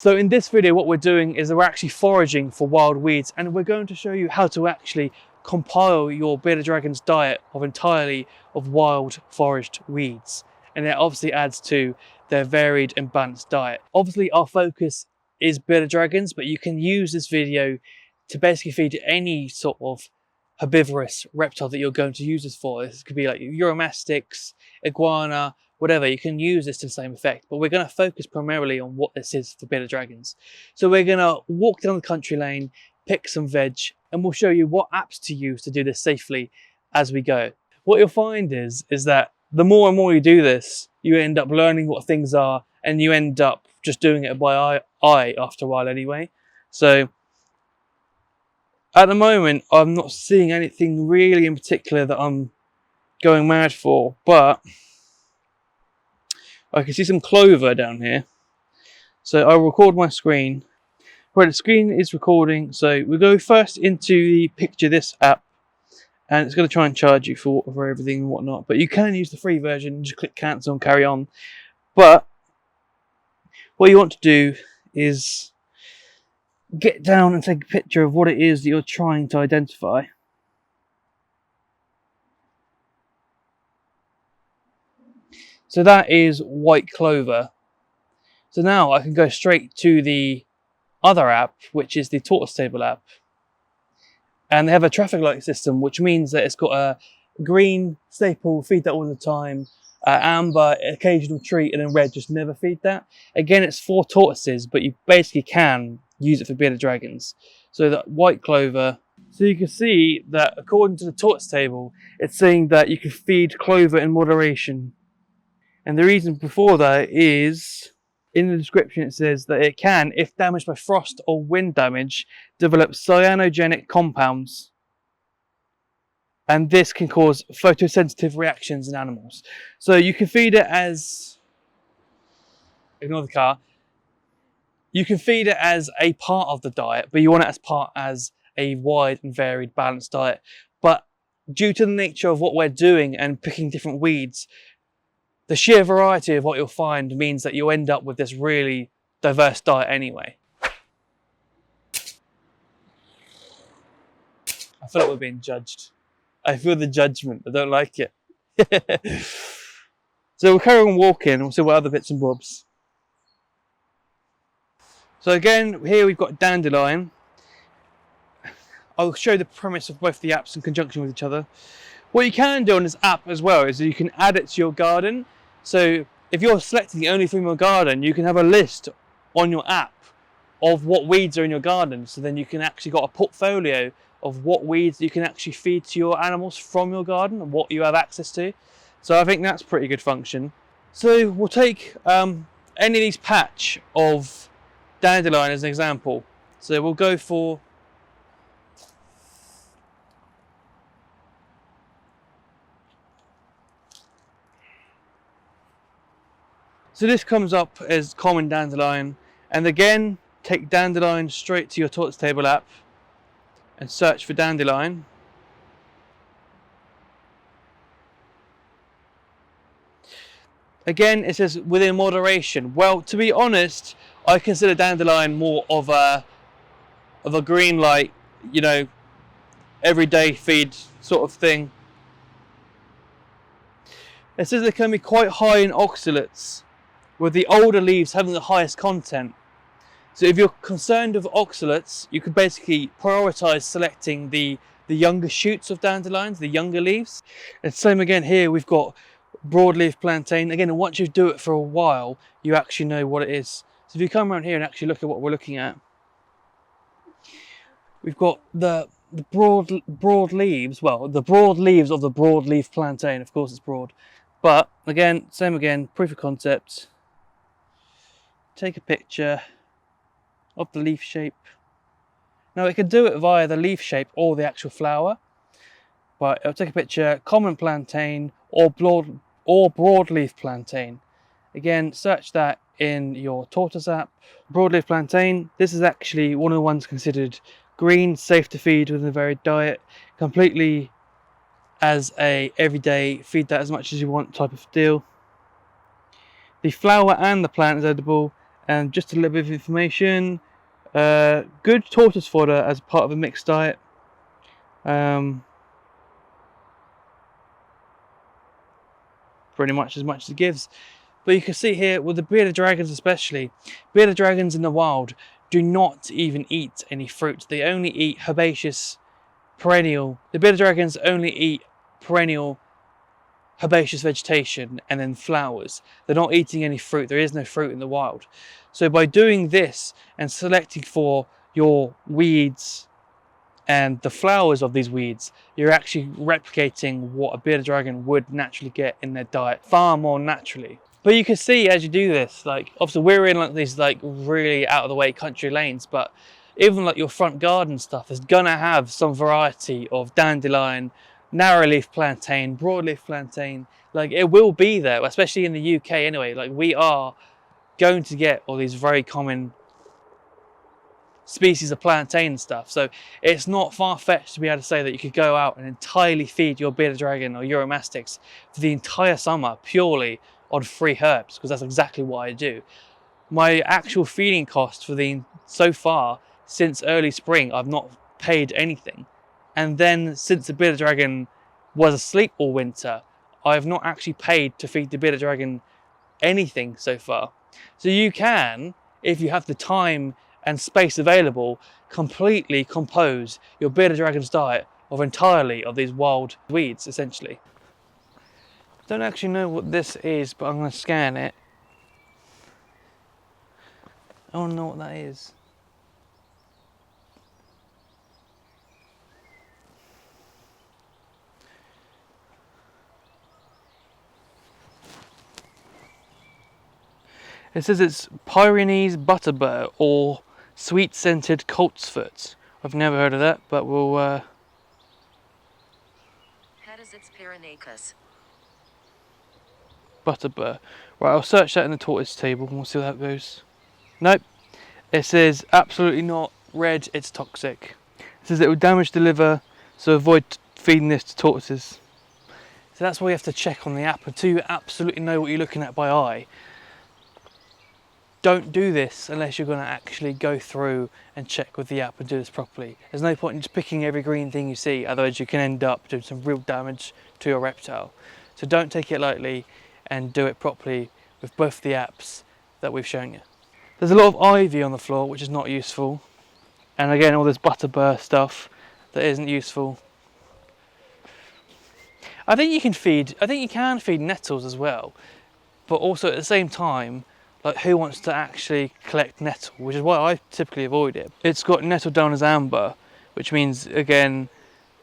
So in this video, what we're doing is we're actually foraging for wild weeds, and we're going to show you how to actually compile your bearded dragon's diet entirely of wild foraged weeds. And it obviously adds to their varied and balanced diet. Obviously our focus is bearded dragons, but you can use this video to basically feed any sort of herbivorous reptile that you're going to use this for. This could be like uromastyx, iguana, whatever. You can use this to the same effect, but we're going to focus primarily on what this is for bearded dragons. So we're going to walk down the country lane, pick some veg, and we'll show you what apps to use to do this safely as we go. What you'll find is that the more and more you do this, you end up learning what things are, and you end up just doing it by eye after a while anyway. So at the moment, I'm not seeing anything really in particular that I'm going mad for, but I can see some clover down here. So I'll record my screen. Right, the screen is recording. So we go first into the Picture This app, and it's going to try and charge you for everything and whatnot. But you can use the free version. Just click cancel and carry on. But what you want to do is get down and take a picture of what it is that you're trying to identify. So that is white clover. So now I can go straight to the other app, which is the tortoise table app. And they have a traffic light system, which means that it's got a green staple, feed that all the time, amber, occasional treat, and then red, just never feed that. Again, it's for tortoises, but you basically can use it for bearded dragons. So that white clover. So you can see that according to the tortoise table, it's saying that you can feed clover in moderation. And the reason before that is, in the description it says that it can, if damaged by frost or wind damage, develop cyanogenic compounds. And this can cause photosensitive reactions in animals. So you can feed it as, ignore the car, you can feed it as a part of the diet, but you want it as a wide and varied balanced diet. But due to the nature of what we're doing and picking different weeds, the sheer variety of what you'll find means that you'll end up with this really diverse diet anyway. I feel like we're being judged. I feel the judgment. I don't like it. So we'll carry on walking and we'll see what other bits and bobs. So again, here we've got dandelion. I'll show the premise of both the apps in conjunction with each other. What you can do on this app as well is that you can add it to your garden. So if you're selecting only from your garden, you can have a list on your app of what weeds are in your garden. So then you can actually got a portfolio of what weeds you can actually feed to your animals from your garden and what you have access to. So I think that's pretty good function. So we'll take any of these patch of dandelion as an example. So we'll go for so this comes up as common dandelion, and again, take dandelion straight to your tortoise table app and search for dandelion. Again, it says within moderation. Well, to be honest, I consider dandelion more of a green light, you know, everyday feed sort of thing. It says they can be quite high in oxalates, with the older leaves having the highest content. So if you're concerned with oxalates, you could basically prioritize selecting the younger shoots of dandelions, the younger leaves. And same again here, we've got broadleaf plantain. Again, once you do it for a while, you actually know what it is. So if you come around here and actually look at what we're looking at, we've got the broad leaves, well, the broad leaves of the broadleaf plantain. Of course it's broad. But again, same again, proof of concept. Take a picture of the leaf shape. Now it can do it via the leaf shape or the actual flower, but it'll take a picture, common plantain or broadleaf plantain. Again, search that in your tortoise app. Broadleaf plantain, this is actually one of the ones considered green, safe to feed within a varied diet, completely as a everyday feed that as much as you want type of deal. The flower and the plant is edible, And just a little bit of information, good tortoise fodder as part of a mixed diet. Pretty much as it gives. But you can see here with the bearded dragons especially, bearded dragons in the wild do not even eat any fruit. They only eat herbaceous perennial. The bearded dragons only eat perennial herbaceous vegetation and then flowers. They're not eating any fruit. There is no fruit in the wild. So by doing this and selecting for your weeds and the flowers of these weeds, you're actually replicating what a bearded dragon would naturally get in their diet far more naturally. But you can see as you do this, like obviously we're in like these like really out of the way country lanes, but even like your front garden stuff is gonna have some variety of dandelion, narrow leaf plantain, broadleaf plantain. Like it will be there, especially in the UK anyway. Like we are going to get all these very common species of plantain and stuff. So it's not far-fetched to be able to say that you could go out and entirely feed your bearded dragon or Euromastics for the entire summer purely on free herbs, because that's exactly what I do. My actual feeding cost for the so far since early spring, I've not paid anything. And then since the bearded dragon was asleep all winter, I've not actually paid to feed the bearded dragon anything so far. So you can, if you have the time and space available, completely compose your bearded dragon's diet entirely of these wild weeds, essentially. Don't actually know what this is, but I'm going to scan it. I want to know what that is. It says it's Pyrenees butterbur or sweet scented coltsfoot. I've never heard of that, but we'll Hadizits pyrenaicus. Butterbur. Right, I'll search that in the tortoise table and we'll see how that goes. Nope. It says absolutely not. Red, it's toxic. It says it will damage the liver, so avoid feeding this to tortoises. So that's why you have to check on the app until you absolutely know what you're looking at by eye. Don't do this unless you're going to actually go through and check with the app and do this properly. There's no point in just picking every green thing you see, otherwise you can end up doing some real damage to your reptile. So don't take it lightly and do it properly with both the apps that we've shown you. There's a lot of ivy on the floor, which is not useful. And again, all this butterbur stuff that isn't useful. I think you can feed nettles as well, but also at the same time, like who wants to actually collect nettle, which is why I typically avoid it. It's got nettle down as amber, which means again,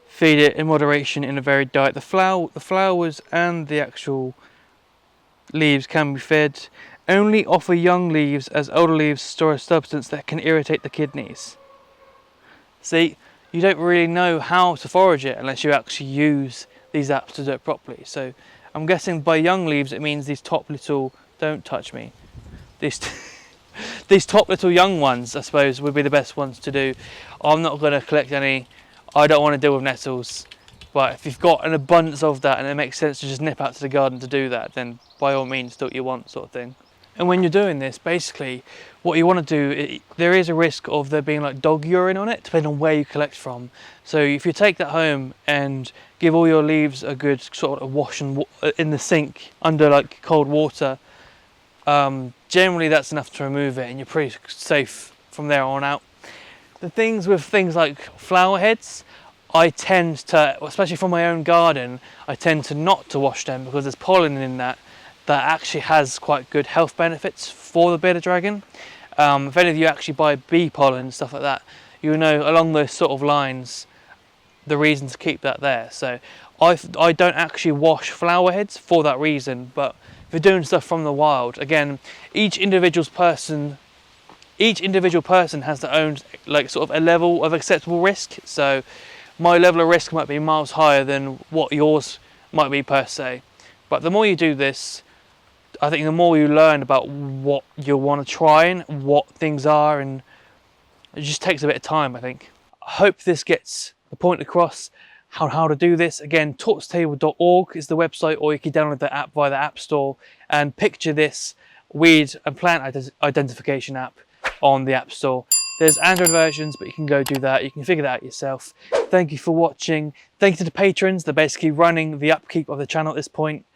feed it in moderation in a varied diet. The flowers and the actual leaves can be fed. Only offer young leaves, as older leaves store a substance that can irritate the kidneys. See, you don't really know how to forage it unless you actually use these apps to do it properly. So I'm guessing by young leaves it means these top little, don't touch me, these top little young ones I suppose would be the best ones to do. I'm not going to collect any, I don't want to deal with nettles, but if you've got an abundance of that and it makes sense to just nip out to the garden to do that, then by all means do what you want, sort of thing. And when you're doing this, basically what you want to do, there is a risk of there being like dog urine on it, depending on where you collect from. So if you take that home and give all your leaves a good sort of wash in the sink under like cold water, generally that's enough to remove it and you're pretty safe from there on out. The things with things like flower heads, I tend to, especially from my own garden, I tend to not to wash them because there's pollen in that actually has quite good health benefits for the bearded dragon. If any of you actually buy bee pollen and stuff like that, you know along those sort of lines the reason to keep that there. So I don't actually wash flower heads for that reason, but if you're doing stuff from the wild, again, each individual person has their own like sort of a level of acceptable risk. So my level of risk might be miles higher than what yours might be per se. But the more you do this, I think the more you learn about what you want to try and what things are, and it just takes a bit of time, I think. I hope this gets the point across how to do this. Again, tortoisetable.org is the website, or you can download the app via the App Store and picture this weed and plant identification app on the App Store. There's Android versions, but you can go do that. You can figure that out yourself. Thank you for watching. Thank you to the patrons. They're basically running the upkeep of the channel at this point.